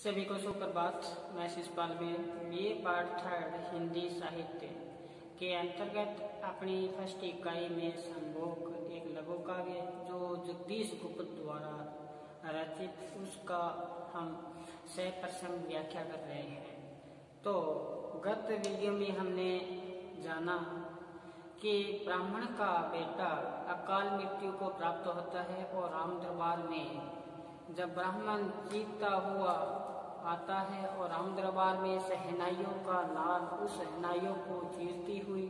सभी को सुप्रभात। मैं शिषपाल में ये पाठ थर्ड हिंदी साहित्य के अंतर्गत अपनी फर्स्ट इकाई में संभोग एक लघु काव्य जो जगदीश गुप्त द्वारा रचित उसका हम सप्रसंग व्याख्या कर रहे हैं। तो गत वीडियो में हमने जाना कि ब्राह्मण का बेटा अकाल मृत्यु को प्राप्त होता है और राम दरबार में जब ब्राह्मण जीतता हुआ आता है और राम दरबार में शहनाइयों का नाद उस शहनाइयों को चीरती हुई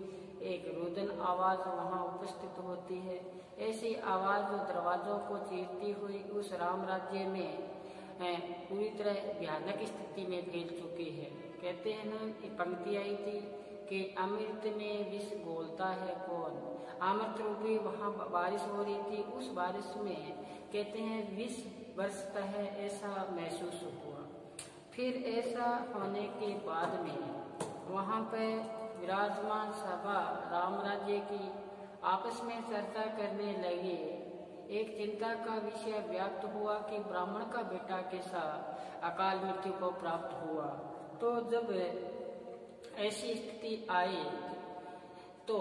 एक रुदन आवाज वहां उपस्थित होती है। ऐसी आवाज जो दरवाजों को चीरती हुई उस राम राज्य में पूरी तरह भयानक स्थिति में फैल चुकी है। कहते हैं ना, एक पंक्ति आई थी कि अमृत में विष घोलता है कौन। अमृत रूपी वहां बारिश हो रही थी, उस बारिश में कहते हैं विष बरसता है, ऐसा महसूस हुआ। फिर ऐसा होने के बाद में वहां पर विराजमान सभा राम राज्य की आपस में चर्चा करने लगे। एक चिंता का विषय व्याप्त हुआ कि ब्राह्मण का बेटा कैसा अकाल मृत्यु को प्राप्त हुआ। तो जब ऐसी स्थिति आई तो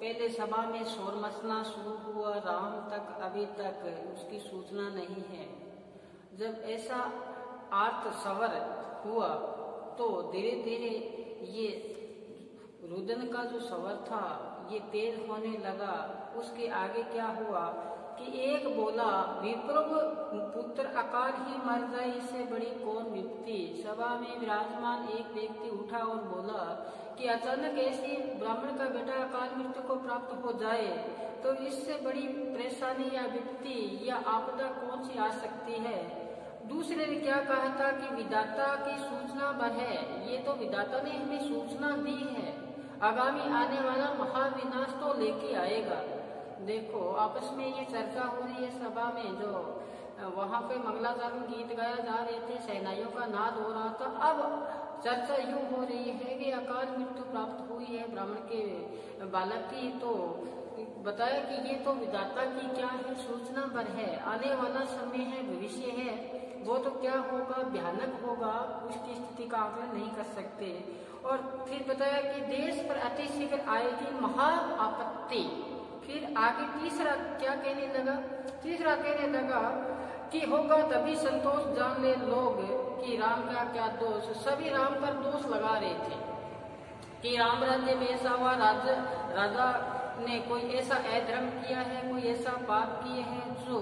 पहले सभा में शोर मचना शुरू हुआ। राम तक अभी तक उसकी सूचना नहीं है। जब ऐसा आर्त सवर हुआ तो धीरे धीरे ये रुदन का जो स्वर था ये तेज होने लगा। उसके आगे क्या हुआ कि एक बोला, विप्रभ पुत्र अकाल ही मर जाए, इससे बड़ी कौन विपत्ति। सभा में विराजमान एक व्यक्ति उठा और बोला कि अचानक ऐसी ब्राह्मण का बेटा अकाल मृत्यु को प्राप्त हो जाए तो इससे बड़ी परेशानी या विपत्ति या आपदा कौन सी आ सकती है। दूसरे ने क्या कहा था कि विधाता की सूचना पर है, ये तो विधाता ने हमें सूचना दी है, आगामी आने वाला महाविनाश तो लेके आएगा। देखो आपस में ये चर्चा हो रही है सभा में। जो वहां पे मंगलाचरण गीत गाया जा रहे थे, शहनाइयों का नाद हो रहा था। अब चर्चा यूं हो रही है कि अकाल मृत्यु प्राप्त हुई है ब्राह्मण के बालक की। तो बताया कि ये तो विधाता की क्या है, सूचना पर है, आने वाला समय है, भविष्य है, वो तो क्या होगा, भयानक होगा, उसकी स्थिति का आकलन नहीं कर सकते। और फिर बताया कि देश पर अतिशीघ्र आएगी महा आपत्ति। फिर आगे तीसरा क्या कहने लगा, तीसरा कहने लगा कि होगा तभी संतोष जान ले लोग कि राम का क्या दोष। सभी राम पर दोष लगा रहे थे कि राम राज्य में ऐसा हुआ, राजा ने कोई ऐसा अधर्म किया है, कोई ऐसा पाप किए हैं जो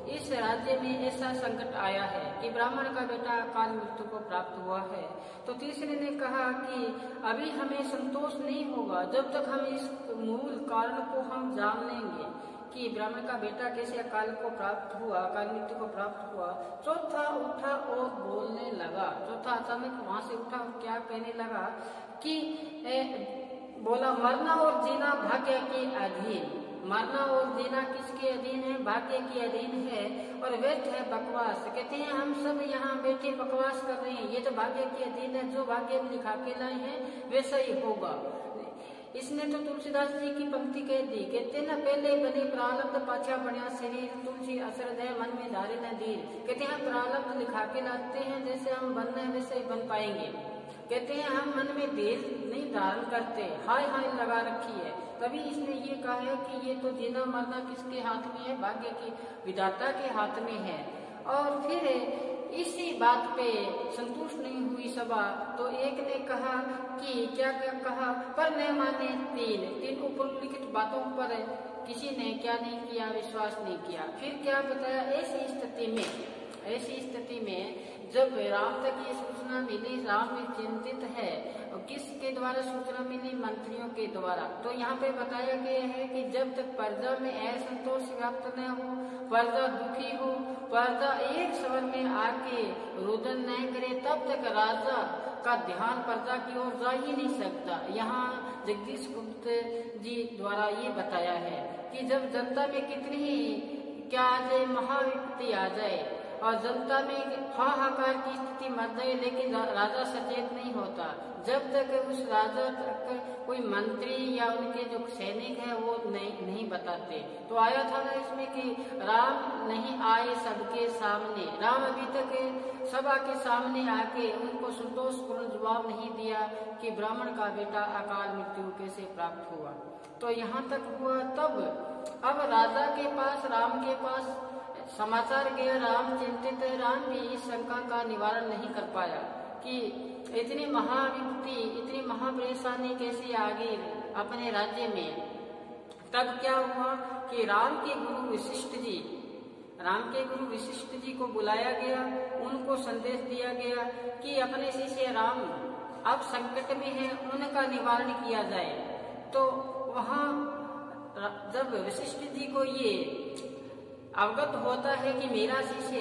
इस राज्य में ऐसा संकट आया है कि ब्राह्मण का बेटा अकाल मृत्यु को प्राप्त हुआ है। तो तीसरे ने कहा कि अभी हमें संतोष नहीं होगा जब तक हम इस मूल कारण को हम जान लेंगे कि ब्राह्मण का बेटा कैसे अकाल को प्राप्त हुआ, अकाल मृत्यु को प्राप्त हुआ। चौथा उठा और बोलने लगा। चौथा अचानक वहां से उठा और क्या कहने लगा कि बोला, मरना और जीना भाग्य के अधीन। मरना और जीना किसके अधीन है, भाग्य के अधीन है। और व्यर्थ है बकवास। कहते हैं हम सब यहाँ बैठे बकवास कर रहे हैं, ये तो भाग्य के अधीन है, जो भाग्य में लिखा के लाए हैं वैसा ही होगा। इसने तो तुलसीदास जी की पंक्ति कह दी। कहते ना, पहले बने प्रारब्ध पाछा बनिया शरीर, तुलसी असर है मन में धारे न धीर। कहते हैं प्रारब्ध लिखा के लाते हैं, जैसे हम बनना है वैसे ही बन पाएंगे। कहते हैं हम मन में धीर नहीं धारण करते, हाय हाय लगा रखी है। तभी इसने ये कहा है कि ये तो जीना मरना किसके हाथ में है, भाग्य के विधाता के हाथ में है। और फिर इसी बात पे संतुष्ट नहीं हुई सभा। तो एक ने कहा कि क्या क्या कहा, पर न माने तीन उपलिखित बातों पर किसी ने क्या नहीं किया, विश्वास नहीं किया। फिर क्या बताया, ऐसी स्थिति में जब राम तक ये सूचना मिली, राम में चिंतित है। किसके द्वारा सूचना मिली, मंत्रियों के द्वारा। तो यहाँ पे बताया गया है कि जब तक प्रजा में असंतोष व्याप्त न हो, प्रजा दुखी हो, प्रजा एक स्वर में आके रुदन न करे, तब तक राजा का ध्यान प्रजा की ओर जा ही नहीं सकता। यहाँ जगदीश गुप्त जी द्वारा ये बताया है कि जब जनता में कितनी ही क्या आ जाए, महाविपत्ति आ जाए, और जनता में हाहाकार की स्थिति मच गई, लेकिन राजा सचेत नहीं होता। जब तक उस राजा तक कोई मंत्री या उनके जो सैनिक है वो नहीं बताते। तो आया था ना इसमें कि राम नहीं आए सबके सामने, राम अभी तक सभा के सामने आके उनको संतोषपूर्ण जवाब नहीं दिया कि ब्राह्मण का बेटा अकाल मृत्यु कैसे प्राप्त हुआ। तो यहाँ तक हुआ। तब अब राजा के पास, राम के पास समाचार गया। राम चिंतित है, राम भी इस शंका का निवारण नहीं कर पाया कि इतनी महाविपत्ति, इतनी महापरेशानी कैसे आ गई अपने राज्य में। तब क्या हुआ कि राम के गुरु वशिष्ठ जी को बुलाया गया, उनको संदेश दिया गया कि अपने शिष्य राम अब संकट में है, उनका निवारण किया जाए। तो वहाँ जब वशिष्ठ जी को ये अवगत होता है कि मेरा शिष्य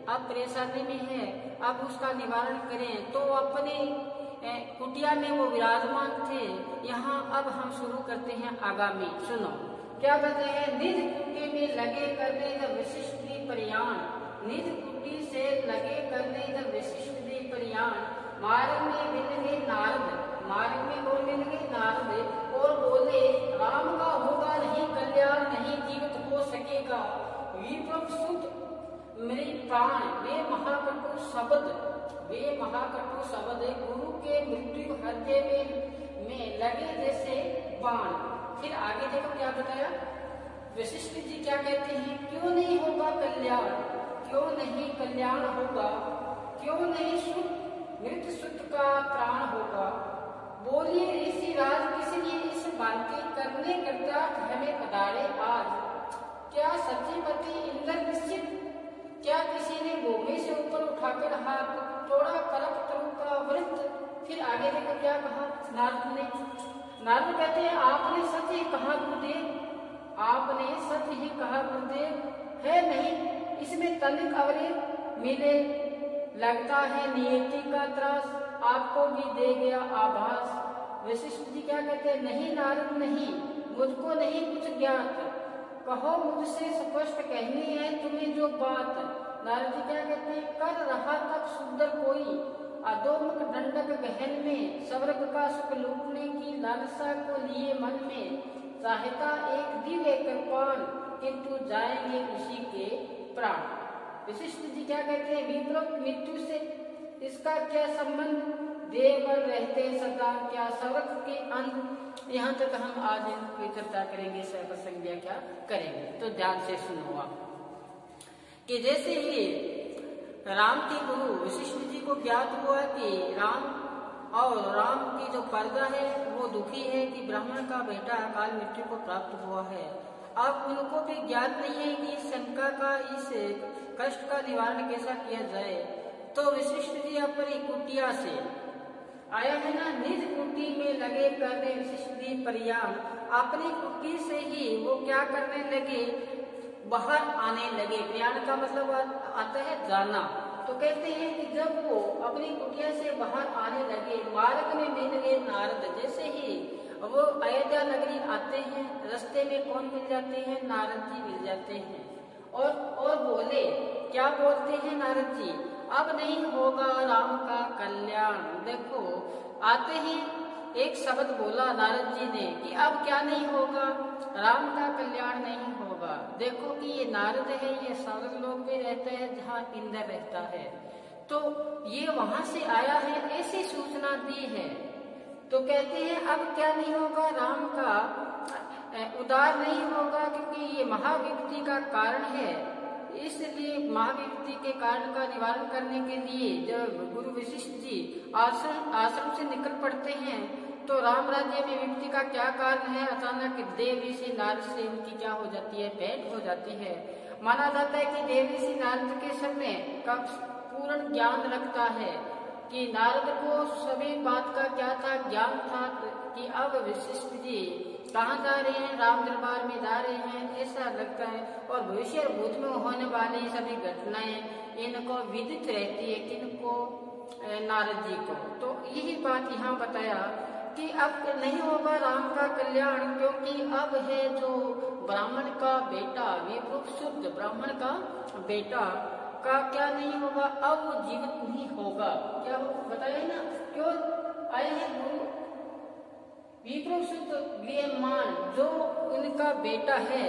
अब परेशानी में है, अब उसका निवारण करें, तो अपने कुटिया में वो विराजमान थे। यहाँ अब हम शुरू करते हैं आगामी। सुनो क्या कहते हैं। निज कुटी में लगे करने जब वशिष्ठ जी प्रयाण, निज कुटी से लगे करने जब वशिष्ठ जी प्रयाण, मार्ग में मिल गए नारद, मार्ग में और मिल गए नारद और बोले राम का होगा नहीं कल्याण, नहीं जीवित हो सकेगा। विप्रभ सुत मेरे प्राण, वे महाकटु शब्द, वे महाकटु शब्द गुरु के मृत्यु हृदय में लगे जैसे बाण। फिर आगे देखो क्या बताया। वशिष्ठ जी क्या कहते हैं, क्यों नहीं होगा कल्याण, क्यों नहीं कल्याण होगा, क्यों नहीं सुत मृत सुत का प्राण होगा। बोलिए ऋषि राज किस लिए इस बांति करने करता हमें पधारे आज। क्या सचिवती इंद्र निश्चित, क्या किसी ने भूमि से ऊपर उठाकर हाथ तोड़ा कल्पतरु का वृत्त। फिर आगे देखो क्या कहा नारद ने। नारद कहते हैं आपने सच ही कहा गुरुदेव, आपने सच ही कहा गुरुदेव, है नहीं इसमें तनिक अवरे मिले, लगता है नियति का त्रास, आपको भी दे गया आभास। वशिष्ठ जी क्या कहते हैं, नहीं नारद नहीं, मुझको नहीं कुछ ज्ञात, कहो मुझसे स्पष्ट कहनी है तुम्हें जो बात। नारद जी क्या कहते हैं, कर रहा तब सुंदर कोई, अधोमुख दंडक गहन में, स्वर्ग का सुख लूटने की लालसा को लिए मन में, चाहता एक दिव्य कृपाण, किंतु जाएंगे उसी के प्राण। वशिष्ठ जी क्या कहते हैं, विप्रभ मृत्यु से इसका क्या संबंध, देवर रहते सदा क्या स्वर्ग के अंत। यहाँ तक हम आज इनकी चर्चा करेंगे, प्रसंग व्याख्या करेंगे। तो ध्यान से सुनो आप कि जैसे ही राम के गुरु वशिष्ठ जी को ज्ञात हुआ कि राम की जो प्रजा है वो दुखी है कि ब्राह्मण का बेटा अकाल मृत्यु को प्राप्त हुआ है। अब उनको भी ज्ञात नहीं है कि इस शंका का, इस कष्ट का निवारण कैसा किया जाए। तो वशिष्ठ जी अपनी कुटिया से आया है ना, निज कुटी में लगे करने वशिष्ठ जी प्रयाण, अपनी कुटी से ही वो क्या करने लगे, बाहर आने लगे। प्रयाण का मतलब आता है जाना। तो कहते हैं कि जब वो अपनी कुटिया से बाहर आने लगे, मार्ग में मिल गए नारद। जैसे ही वो अयोध्या नगरी आते हैं, रास्ते में कौन मिल जाते हैं, नारद जी मिल जाते हैं। और बोले, क्या बोलते हैं नारद जी, अब नहीं होगा राम का कल्याण। देखो आते ही एक शब्द बोला नारद जी ने कि अब क्या नहीं होगा, राम का कल्याण नहीं होगा। देखो कि ये नारद है, ये स्वर्ग लोक में रहता है जहाँ इंद्र रहता है, तो ये वहां से आया है, ऐसी सूचना दी है। तो कहते हैं अब क्या नहीं होगा, राम का उद्धार नहीं होगा, क्योंकि ये महाविपत्ति का कारण है। इसलिए महाविपत्ति के कारण का निवारण करने के लिए जब गुरु वशिष्ठ जी आश्रम से निकल पड़ते हैं, तो राम राज्य में विपत्ति का क्या कारण है। अचानक देव ऋषि नारद से उनकी क्या हो जाती है, भेंट हो जाती है। माना जाता है कि देव ऋषि नारद के समय का पूर्ण ज्ञान रखता है कि नारद को सभी बात का क्या था, ज्ञान था कि अब वशिष्ठ जी कहाँ जा रहे हैं, राम दरबार में जा रहे हैं, ऐसा लगता है। और भविष्य और भूत में होने वाली सभी घटनाएं इनको विदित रहती है, किनको, नारद जी को। तो यही बात यहाँ बताया कि अब नहीं होगा राम का कल्याण, क्योंकि अब है जो ब्राह्मण का बेटा, विप्र शुद्ध ब्राह्मण का बेटा का क्या नहीं होगा, अब वो जीवित नहीं होगा। क्या हो बताया ना, क्यों आए हैं गुरु विप्रसुत गृहमान, जो उनका बेटा है,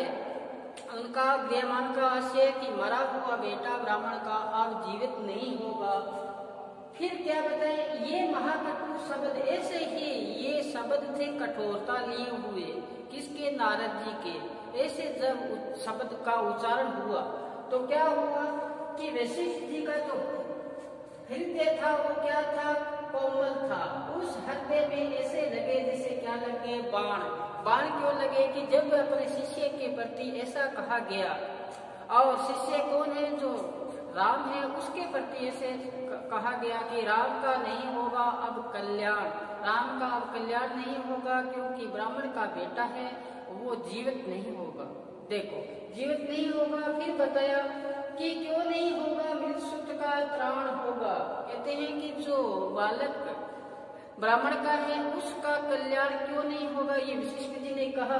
उनका गृहमान का आशय कि मरा हुआ बेटा ब्राह्मण का अब जीवित नहीं होगा। फिर क्या बताए, ये महाकटु शब्द, ऐसे ही ये शब्द थे कठोरता लिए हुए, किसके, नारद जी के। ऐसे जब शब्द का उच्चारण हुआ तो क्या हुआ कि वशिष्ठ जी का जो हृदय था वो क्या था, कोमल था। उस हृदय में ऐसे लगे जैसे क्या लगे, बाण। बाण क्यों लगे कि जब अपने शिष्य के प्रति ऐसा कहा गया, और शिष्य कौन है, जो राम है, उसके प्रति ऐसे कहा गया कि राम का नहीं होगा अब कल्याण, राम का अब कल्याण नहीं होगा क्योंकि ब्राह्मण का बेटा है, वो जीवित नहीं होगा। देखो जीवित नहीं होगा। फिर बताया कि क्यों नहीं होगा, मृत्युसुत का त्राण होगा। कहते हैं कि जो बालक ब्राह्मण का है उसका कल्याण क्यों नहीं होगा, ये वशिष्ठ जी ने कहा।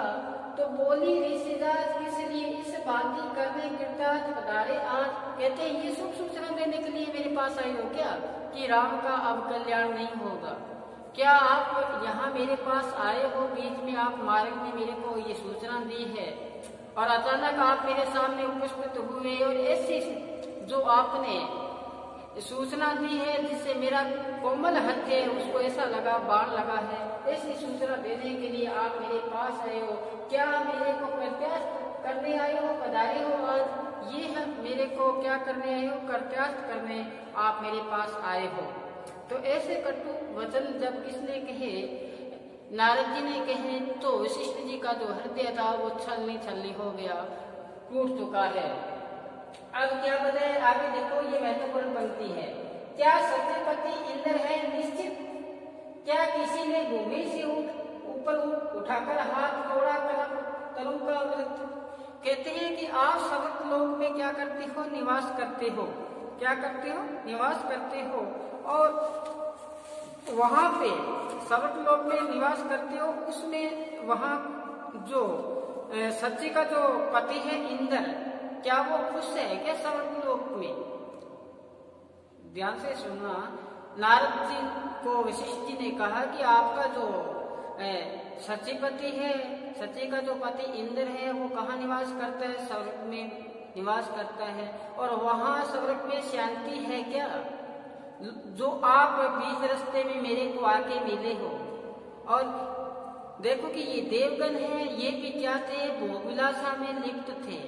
तो बोली ऋषिराज, किस लिए इस बाती करने कृतार्थ पधारे आज। कहते हैं ये शुभ सूचना देने के लिए मेरे पास आए हो क्या, कि राम का अब कल्याण नहीं होगा। क्या आप यहाँ मेरे पास आए हो, बीच में आप मार्ग में मेरे को ये सूचना दी है, और अचानक आप मेरे सामने उपस्थित हुए, और ऐसी जो आपने सूचना दी है जिससे मेरा कोमल हृदय है उसको ऐसा लगा, बाण लगा है, ऐसी सूचना देने के लिए आप मेरे पास आए हो। क्या मेरे को प्रत्यास्थ करने आए हो, पधारे हो आज, ये है मेरे को क्या करने आए हो, प्रत्यास्थ करने आप मेरे पास आए हो। तो ऐसे कटु वचन जब किसने कहे, नारद जी ने कहे, तो वशिष्ठ जी का जो हृदय था वो छलनी छलनी हो गया, टूट चुका है। अब क्या बताए आगे, देखो ये महत्वपूर्ण पंक्ति है। क्या सत्यपति इंद्र है निश्चित, क्या किसी ने भूमि से ऊपर उठाकर हाथ तोड़ा तरु का व्रत। कहते हैं कि आप स्वर्ग लोक में क्या करते हो, निवास करते हो। क्या करते हो, निवास करते हो, और वहां पे स्वर्ग लोक में निवास करते हो, उसमें वहां जो सच्ची का जो पति है इंद्र, क्या वो खुश है क्या स्वर्ग लोक में। ध्यान से सुनना, नारद जी को वशिष्ठ जी ने कहा कि आपका जो सच्ची पति है, सच्ची का जो पति इंद्र है, वो कहाँ निवास करता है, स्वर्ग में निवास करता है, और वहां स्वर्ग में शांति है क्या, जो आप बीच रास्ते में मेरे को आके मिले हो। और देखो कि ये देवगण है, ये भी क्या थे, भोगविलासा में लिप्त थे।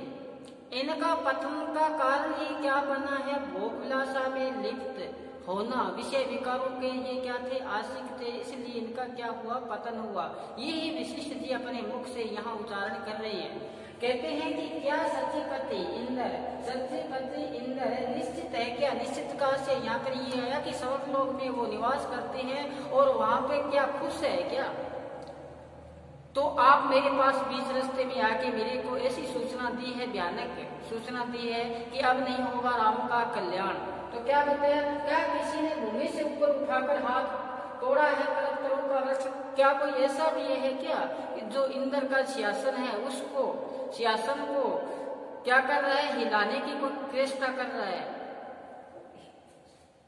इनका पतन का कारण ही क्या बना है, भोगविलासा में लिप्त होना, विषय विकारों के ये क्या थे, आशिक थे, इसलिए इनका क्या हुआ, पतन हुआ। ये ही वशिष्ठ जी अपने मुख से यहाँ उच्चारण कर रहे हैं। कहते हैं कि क्या सचिपति इंद्र, सचिपति इंद्र निश्चित है क्या, निश्चित का से यहाँ पर ये आया कि स्वर्ग लोक में वो निवास करते हैं और वहां पे क्या खुश है क्या। तो आप मेरे पास बीच रास्ते में आके मेरे को ऐसी सूचना दी है, भयानक सूचना दी है कि अब नहीं होगा राम का कल्याण। तो क्या बताया, क्या किसी ने भूमि से ऊपर उठाकर हाथ तोड़ा है कल्पतरू का वृक्ष। क्या कोई ऐसा भी है क्या जो इंद्र का सिंहासन है, उसको सिंहासन को क्या कर रहा है, हिलाने की कोई चेष्टा कर रहा है।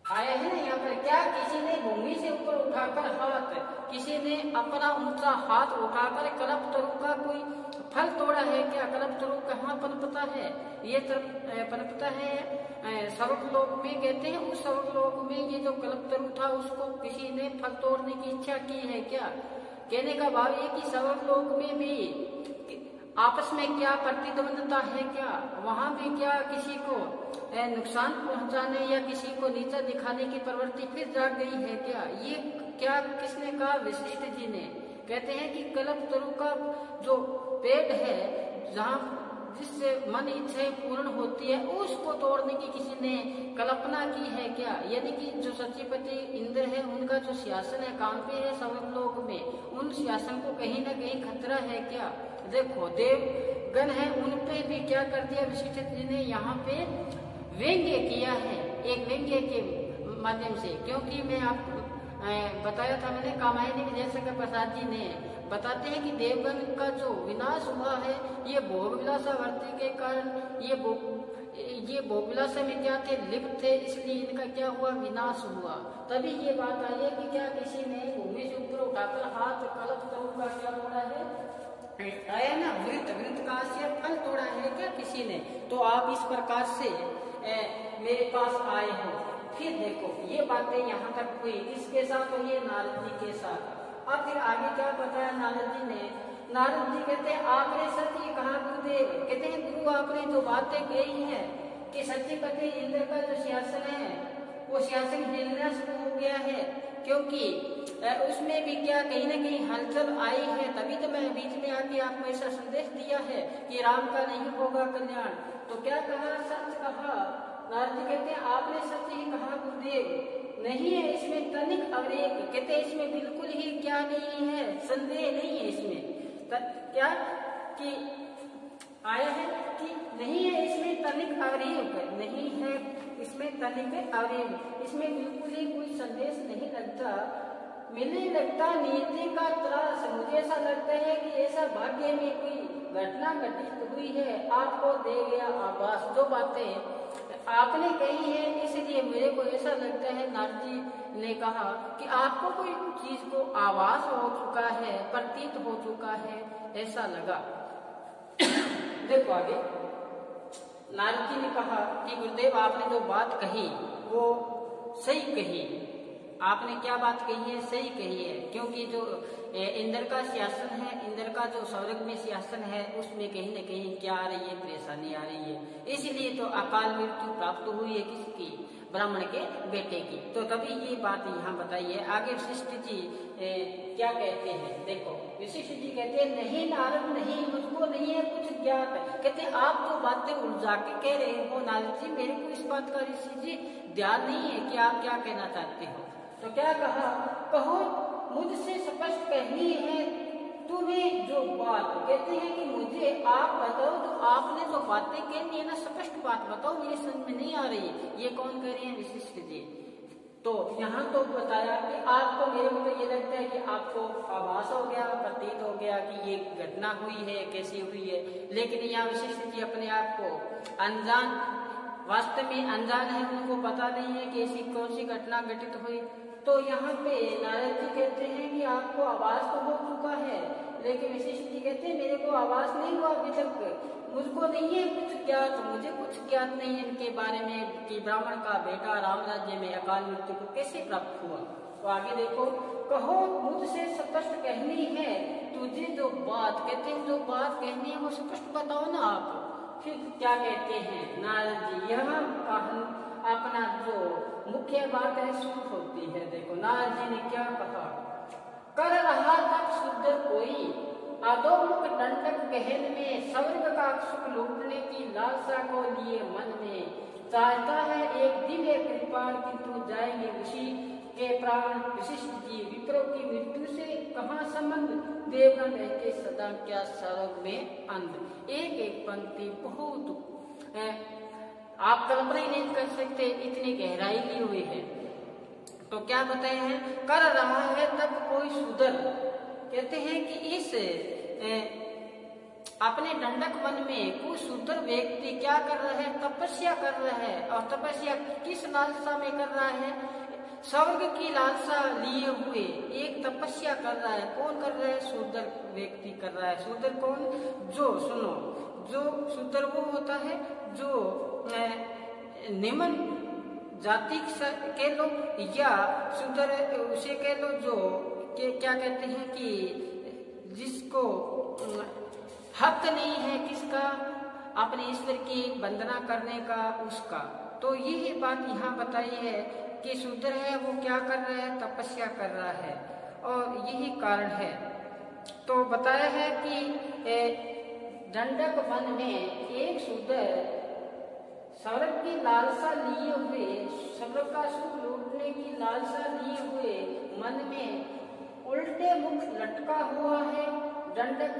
आया है ना यहाँ पर, क्या किसी ने भूमि से ऊपर उठाकर हाथ, किसी ने अपना ऊंचा हाथ उठाकर कल्पतरू का कोई फल तोड़ा है क्या। कल्पतरू कहाँ पनपता है, ये पनपता है स्वर्ग लोक में। कहते हैं उस स्वर्ग लोक में ये जो कल्पतरू था उसको किसी ने फल तोड़ने की इच्छा की है क्या। कहने का भाव ये कि स्वर्ग लोक में भी आपस में क्या प्रतिद्वंदता है क्या, वहां भी क्या किसी को नुकसान पहुंचाने या किसी को नीचा दिखाने की प्रवृत्ति फिर जाग गई है क्या। ये क्या किसने कहा, वशिष्ठ जी ने। कहते हैं कि कल्पतरू का जो पेड़ है, जहाँ जिससे मन इच्छाएं पूर्ण होती है, उसको तोड़ने की किसी ने कल्पना की है क्या। यानी कि जो सचिपति इंद्र है, उनका जो सिंहासन है कहाँ पे है, स्वर्ग लोक में। उन सिंहासन को कहीं ना कहीं खतरा है क्या। देखो देवगण है, उन पे भी क्या कर दिया वशिष्ठ जी ने, यहाँ पे व्यंग्य किया है, एक व्यंग्य के माध्यम से। क्योंकि मैं आपको बताया था मैंने, कामायनी विजयशंकर प्रसाद जी ने बताते हैं कि देवगण का जो विनाश हुआ है ये भोग विलासावर्ती के कारण, ये भोगविलासा में क्या थे, लिप्त थे, इसलिए इनका क्या हुआ, विनाश हुआ। तभी ये बात आई है कि क्या किसी ने भूमि से ऊपर उठाकर हाथ कलप का क्या तोड़ा है, आया ना, वृत्त का से फल तोड़ा है क्या किसी ने। तो आप इस प्रकार से मेरे पास आए हो। फिर देखो ये बातें यहाँ तक हुई, किसके साथ हुई है, नारद जी के साथ। अब फिर आगे क्या बताया नारद जी ने, नारद जी कहते हैं आपने सच ही कहा गुरुदेव, कहते हैं गुरु आपने जो बातें कही है कि सच्ची पति इंद्र का जो सिंहासन है वो सिंहासन हिलना शुरू हो गया है, क्योंकि उसमें भी क्या कहीं ना कहीं हलचल आई है, तभी तो मैं बीच में आके आपको ऐसा संदेश दिया है कि राम का नहीं होगा कल्याण। तो क्या कहा, सच कहा। नारद जी कहते हैं आपने सच ही कहा गुरुदेव, नहीं है इसमें तनिक अवरेक, कहते हैं इसमें बिल्कुल ही क्या नहीं है, संदेह नहीं है इसमें, क्या कि आया है कि नहीं है इसमें तनिक अवरेक, नहीं है इसमें तनिक अवरेक, इसमें बिल्कुल ही कोई संदेश नहीं लगता, मिलने लगता नीति का त्रास। मुझे ऐसा लगता है कि ऐसा भाग्य में कोई घटना घटित हुई है, आपको दे गया आभास, जो बातें आपने कही है, इसलिए मेरे को ऐसा लगता है, नारद जी ने कहा कि आपको कोई चीज को आभास हो चुका है, प्रतीत हो चुका है, ऐसा लगा। देखो आगे नारद जी ने कहा कि गुरुदेव आपने जो बात कही वो सही कही, आपने क्या बात कही है, सही कही है, क्योंकि जो इंद्र का सिंहासन है, इंद्र का जो स्वर्ग में सिंहासन है, उसमें कहीं न कहीं क्या आ रही है, परेशानी आ रही है, इसलिए तो अकाल मृत्यु प्राप्त हुई है किसकी, ब्राह्मण के बेटे की। तो तभी ये बात यहाँ बताई है। आगे वशिष्ठ जी क्या कहते हैं, देखो वशिष्ठ जी कहते हैं नहीं नारद नहीं, मुझको नहीं है कुछ ज्ञात, कहते आप तो बातें उलझा के कह रहे हो नारद जी, मेरे को इस बात का ऋषि जी ध्यान नहीं है कि आप क्या कहना चाहते हो। तो क्या कहा, कहो मुझसे स्पष्ट कहनी है तुम्हें जो बात, कहते हैं कि मुझे आप बताओ जो आपने जो बातें कहनी है ना, स्पष्ट बात बताओ, मेरी समझ में नहीं आ रही। ये कौन कह रहे हैं, वशिष्ठ जी। तो यहाँ तो बताया कि आपको, मेरे को तो ये लगता है कि आपको आभास हो गया, प्रतीत हो गया कि ये घटना हुई है, कैसी हुई है, लेकिन यहाँ वशिष्ठ जी अपने आप को अनजान, वास्तव में अनजान है, उनको पता नहीं है कि ऐसी कौन सी घटना घटित हुई। तो यहाँ पे नारद जी कहते हैं कि आपको आवाज तो हो चुका है, लेकिन वशिष्ठ जी कहते हैं मेरे को आवाज नहीं हुआ अभी तक, मुझको नहीं है कुछ ज्ञात, मुझे कुछ ज्ञात नहीं है इनके बारे में कि ब्राह्मण का बेटा राम राज्य में अकाल मृत्यु को कैसे प्राप्त हुआ। तो आगे देखो, कहो मुझसे स्पष्ट कहनी है तुझे जो बात, कहते हैं जो बात कहनी है वो स्पष्ट बताओ ना आप। फिर क्या कहते हैं नारद जी, यह अपना जो मुख्य बात है शुरू होती है। देखो नारद जी ने क्या कहा, कर रहा तब शुद्ध कोई अधोमुख दंडक गहन में, स्वर्ग का सुख लूटने की लालसा को लिए मन में, चाहता है एक दिव्य कृपाण किंतु जाएंगे उसी के प्राण। वशिष्ठ जी, विप्रो की मृत्यु से कहाँ संबंध, देवगण रहते सदा क्या स्वर्ग में अंध। एक एक पंक्ति बहुत आप कल्पना ही नहीं कर सकते, इतनी गहराई ली हुई है। तो क्या बताए हैं, कर रहा है तब कोई सुधर, कहते हैं कि इस अपने दंडक वन में कोई सुधर व्यक्ति क्या कर रहा है, तपस्या कर रहा है। और तपस्या किस लालसा में कर रहा है, स्वर्ग की लालसा लिए हुए एक तपस्या कर रहा है। कौन कर रहा है, शूद्र व्यक्ति कर रहा है। शूद्र कौन, जो सुनो, जो शूद्र वो होता है जो निम्न जाति के लोग, या शूद्र उसे कह लो जो क्या कहते हैं कि जिसको हक नहीं है किसका, अपने ईश्वर की वंदना करने का, उसका। तो यही बात यहाँ बताई है कि शूद्र है वो क्या कर रहा है, तपस्या कर रहा है, और यही कारण है। तो बताया है कि दंडक वन में एक शूद्र स्वर्ग की लालसा लिए हुए, स्वर्ग का सुख लूटने की लालसा लिए हुए मन में उल्टे मुख लटका हुआ है। दंडक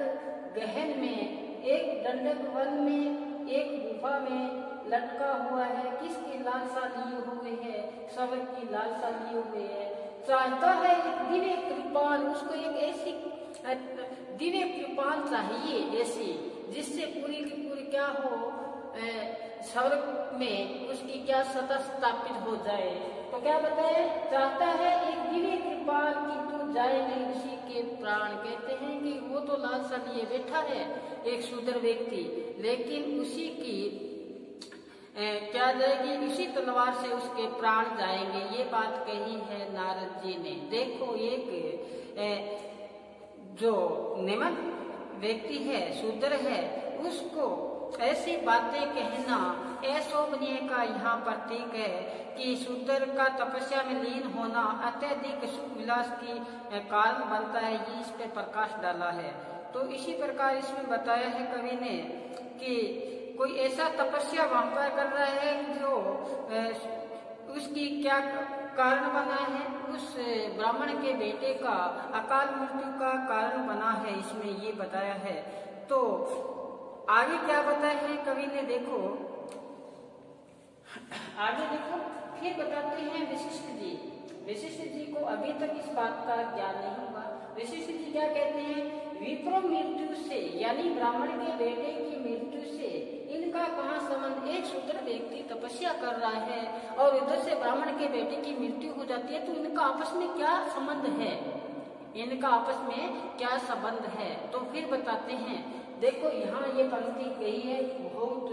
गहन में, एक दंडक वन में, एक गुफा में लटका हुआ है। किसकी लालसा लिए हुए है, स्वर्ग की लालसा लिए हुए है। चाहता है एक दिव्य कृपाण, उसको एक ऐसी दिव्य कृपाण चाहिए ऐसी, जिससे पूरी की पूरी क्या हो, स्वर्ग में उसकी क्या सत्ता स्थापित हो जाए। तो क्या बताया चाहता है एक दिव्य कृपाल किंतु जाए नहीं उसी के प्राण। कहते हैं कि वो तो लालसा लिए बैठा है एक शूद्र व्यक्ति, लेकिन उसी की क्या जाएगी, उसी तलवार से उसके प्राण जाएंगे। ये बात कही है नारद जी ने। देखो एक जो निमन व्यक्ति है, शूद्र है, उसको ऐसी बातें कहना अशोभनीय का यहाँ प्रतीक है कि शूद्र का तपस्या में लीन होना अत्यधिक सुख विलास की कारण बनता है। ये इस पे प्रकाश डाला है। तो इसी प्रकार इसमें बताया है कवि ने कि कोई ऐसा तपस्या वहां पर कर रहा है जो उसकी क्या कारण बना है, उस ब्राह्मण के बेटे का अकाल मृत्यु का कारण बना है, इसमें ये बताया है। तो आगे क्या बताया है कवि ने, देखो आगे देखो, फिर बताते हैं वशिष्ठ जी। वशिष्ठ जी को अभी तक इस बात का ज्ञान नहीं हुआ। वशिष्ठ जी क्या कहते हैं, विप्र मृत्यु से यानी ब्राह्मण के बेटे की मृत्यु से इनका कहाँ संबंध। एक शूद्र व्यक्ति तपस्या कर रहा है और इधर से ब्राह्मण के बेटे की मृत्यु हो जाती है, तो इनका आपस में क्या संबंध है, इनका आपस में क्या संबंध है। तो फिर बताते हैं, देखो यहाँ ये पंक्ति कही है, बहुत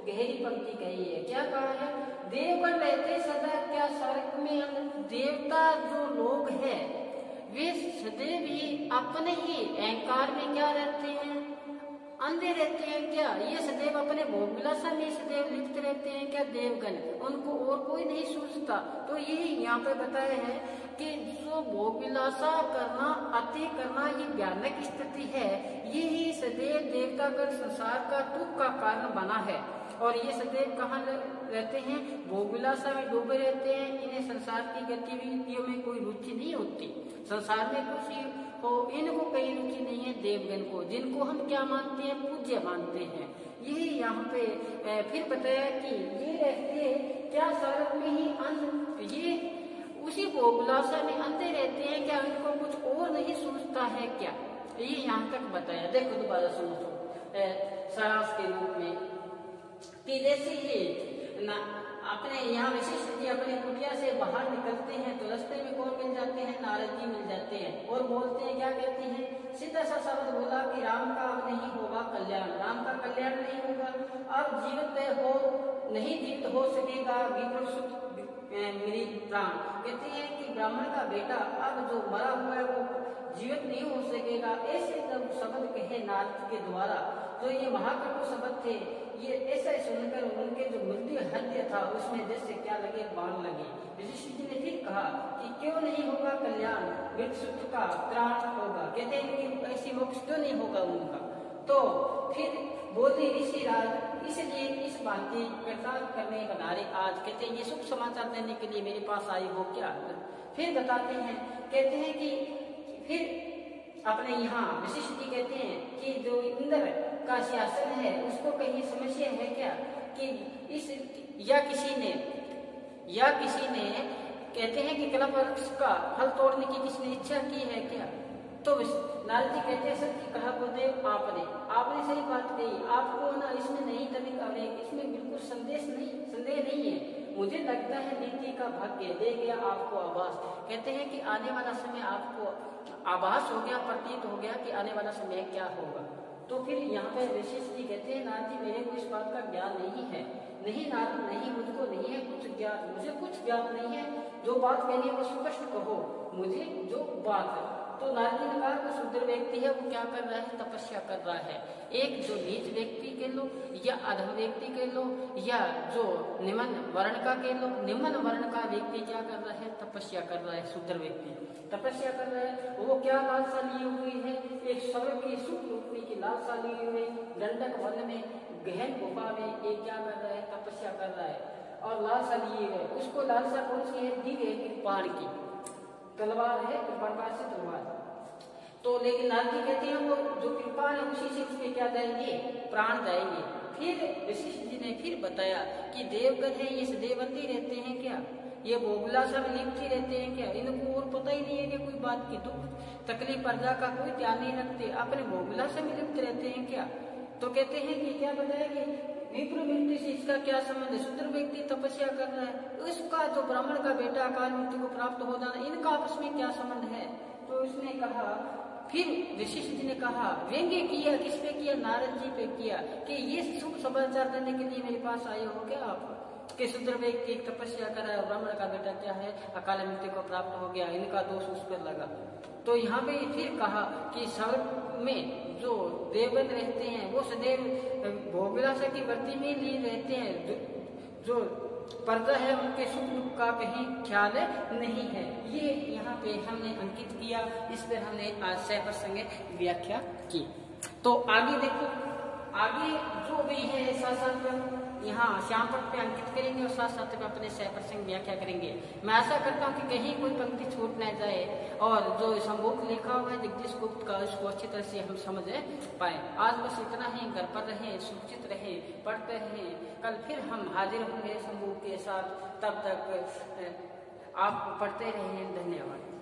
गहरी पंक्ति कही है। क्या कहा है, देवगण रहते सदा क्या स्वर्ग में। देवता जो लोग हैं वे सदैव ही अपने ही अहंकार में क्या रहते हैं, अंधे रहते हैं क्या। ये सदैव अपने भोग विलासा में सदैव लिप्त रहते हैं क्या देवगण, उनको और कोई नहीं सूझता। तो यही यहाँ पे बताया है कि जो भोग विलासा करना, अति करना, ये भयानक स्थिति है, यही सदैव देवतागण संसार का दुख का कारण बना है। और ये सदैव कहाँ रहते हैं, भोग विलासा में डूबे रहते हैं। इन्हें संसार की गतिविधियों में कोई रुचि नहीं होती, संसार में खुशी हो इनको कहीं रुचि नहीं है देवगण को, जिनको हम क्या मानते हैं, पूज्य मानते हैं। यही यहाँ पे फिर बताया कि ये रहते क्या स्वर्ग में ही अंध, ये उसी भोग विलासा में अंधे रहते हैं क्या, इनको कुछ और नहीं सूझता है क्या। ये यहाँ तक बताया। देखो दोबारा सुनो सारांश के रूप में कि जैसे ही अपने यहाँ वशिष्ठ जी अपने कुटिया से बाहर निकलते हैं तो रास्ते में कौन मिल जाते हैं, नारद जी मिल जाते हैं और बोलते हैं, क्या कहते हैं, सीधा सा शब्द बोला कि राम का अब नहीं होगा कल्याण, राम का कल्याण नहीं होगा, अब जीवित हो नहीं जीवित हो सकेगा विप्रसुत मेरी प्राण। कहते हैं कि ब्राह्मण का बेटा अब जो मरा हुआ है वो जीवित नहीं हो सकेगा। ऐसे जब शब्द कहे नारद के द्वारा तो ये महाकटु शब्द थे। ये ऐसा सुनकर उनके जो मृत्यु हृदय था उसमें जैसे क्या लगे, बाण लगे। वशिष्ठ जी ने फिर कहा कि क्यों नहीं होगा कल्याण, मृत्यु का त्राण होगा। कहते हैं कि ऐसी मोक्ष क्यों नहीं होगा उनका। तो फिर बोले ऋषिराज, इसलिए इस बात की प्रचार करने बना रहे आज। कहते हैं ये शुभ समाचार देने के लिए मेरे पास आई हो क्या। फिर बताते हैं, कहते हैं कि फिर अपने यहाँ वशिष्ठ जी कहते हैं कि जो इंद्र का शासन है उसको कहीं समस्या है क्या, कि इस या किसी ने कहते हैं कि कलम वृक्ष का फल तोड़ने की किसने इच्छा की है क्या। तो नारद जी कहते हैं, सत्य कहा गुरुदेव आपने सही बात कही, आपको ना इसमें नहीं तनिक अवलेख, इसमें बिल्कुल संदेह नहीं है। मुझे लगता है नीति का भाग्य दे गया आपको आभास। कहते हैं कि आने वाला समय आपको आभास हो गया, प्रतीत हो गया कि आने वाला समय क्या होगा। तो फिर यहाँ पे वशिष्ठ जी कहते हैं, नारद जी मेरे को इस बात का ज्ञान नहीं है। नहीं नारद, नहीं मुझको नहीं है कुछ ज्ञान, मुझे कुछ ज्ञान नहीं है। जो बात कहनी है वो स्पष्ट कहो मुझे जो बात है। तो नारद जी ने कहा कि शूद्र व्यक्ति है वो क्या कर रहा है, तपस्या कर रहा है। एक जो नीच व्यक्ति कह लो या अधम व्यक्ति कह लो या जो निम्न वर्ण का कह लो, निम्न वर्ण का व्यक्ति क्या कर रहा है, तपस्या कर रहा है। शूद्र व्यक्ति तपस्या कर रहा है, वो क्या लालसा ली हुई है, एक स्वर्ग की सुख लुटने की लालसा ली हुई है। दंडक वन में गहन गुफा में एक क्या कर रहा है, तपस्या कर रहा है और लालसा लिए गए। उसको लालसा कौन सी है, दिव्य कृपाण की तलवार है, कृपाण से तलवार। तो लेकिन नारद जी कहते हैं वो जो कृपाण है उसी से उसके क्या जाएंगे, प्राण जाएंगे। फिर वशिष्ठ जी ने फिर बताया कि देवगण है ये सदैवंती रहते हैं क्या, ये भोगविलासा में लिप्त ही रहते हैं क्या, इनको और पता ही नहीं है कि कोई बात की दुख तकलीफ प्रजा का कोई ध्यान नहीं रखते, अपने भोगविलासा में लिप्त रहते हैं क्या। तो कहते हैं कि क्या बताया कि विप्र मृत्यु से इसका क्या संबंध है? शूद्र व्यक्ति तपस्या कर रहा है, उसका जो ब्राह्मण का बेटा अकाल मृत्यु को प्राप्त हो जाना, इनका आपस में क्या संबंध है? तो उसने कहा, फिर वशिष्ठ जी ने कहा, व्यंग्य किया, किस पे किया? नारद जी पे किया कि ये शुभ समाचार देने के लिए मेरे पास आए हो क्या आप? कि शूद्र व्यक्ति तपस्या कर रहा है, ब्राह्मण का बेटा क्या है, अकाल मृत्यु को प्राप्त हो गया, इनका दोष उस पर लगा। तो यहाँ पे फिर कहा कि स्वर्ग में जो देवगण रहते हैं वो सदैव भोगविलासा की वृत्ति में लिए रहते हैं, जो पर्दा है उनके सुख दुख का कहीं ख्याल नहीं है। ये यहाँ पे हमने अंकित किया, इस पर हमने आज सह प्रसंग व्याख्या की। तो आगे देखो, आगे जो भी है साथ साथ यहाँ श्याम पट पे अंकित करेंगे और साथ साथ में अपने सह प्रसंग व्याख्या करेंगे। मैं आशा करता हूँ कि कहीं कोई पंक्ति छूट न जाए और जो संभोग लिखा हुआ है जगदीश गुप्त का, उसको अच्छी तरह से हम समझ पाए। आज बस इतना ही, घर पर रहें, सुरक्षित रहें, पढ़ते रहें। कल फिर हम हाजिर होंगे संभोग के साथ, तब तक आप पढ़ते रहें। धन्यवाद।